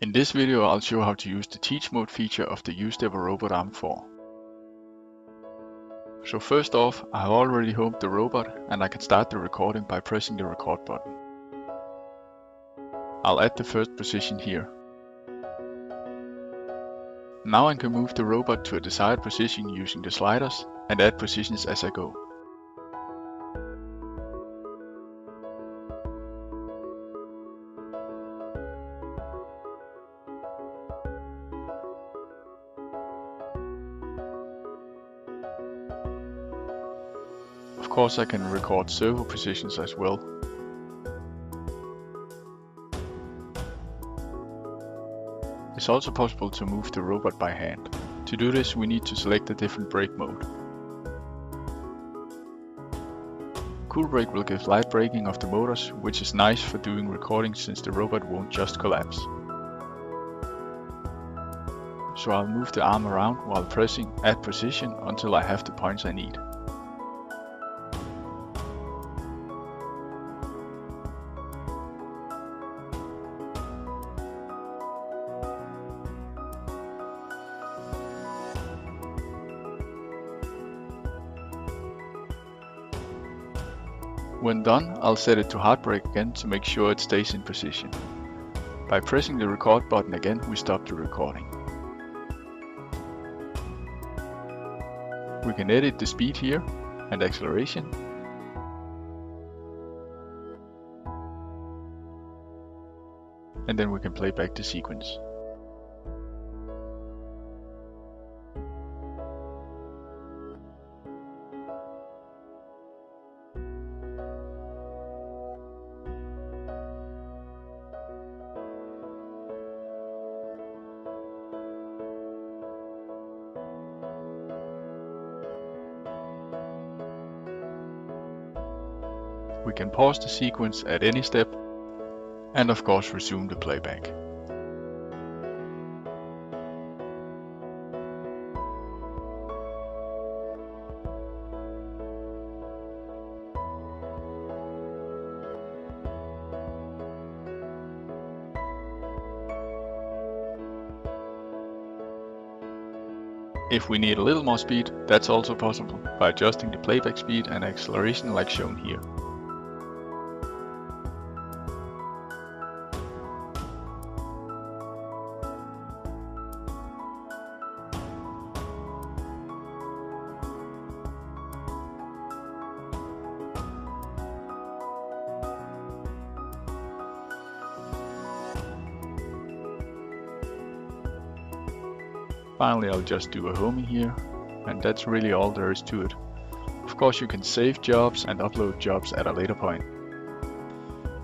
In this video I'll show how to use the Teach Mode feature of the uStepper robot arm 4. So first off, I have already homed the robot and I can start the recording by pressing the record button. I'll add the first position here. Now I can move the robot to a desired position using the sliders and add positions as I go. Of course I can record servo positions as well. It's also possible to move the robot by hand. To do this we need to select a different brake mode. Cool brake will give light braking of the motors, which is nice for doing recording since the robot won't just collapse. So I'll move the arm around while pressing add position until I have the points I need. When done, I'll set it to hard brake again to make sure it stays in position. By pressing the record button again, we stop the recording. We can edit the speed here and acceleration. And then we can play back the sequence. We can pause the sequence at any step and of course resume the playback. If we need a little more speed, that's also possible by adjusting the playback speed and acceleration like shown here. Finally, I'll just do a homing here, and that's really all there is to it. Of course you can save jobs and upload jobs at a later point.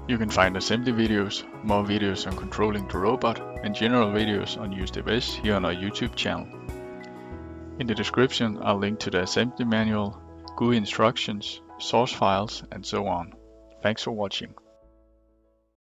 You can find assembly videos, more videos on controlling the robot, and general videos on uStepper here on our YouTube channel. In the description I'll link to the assembly manual, GUI instructions, source files, and so on. Thanks for watching.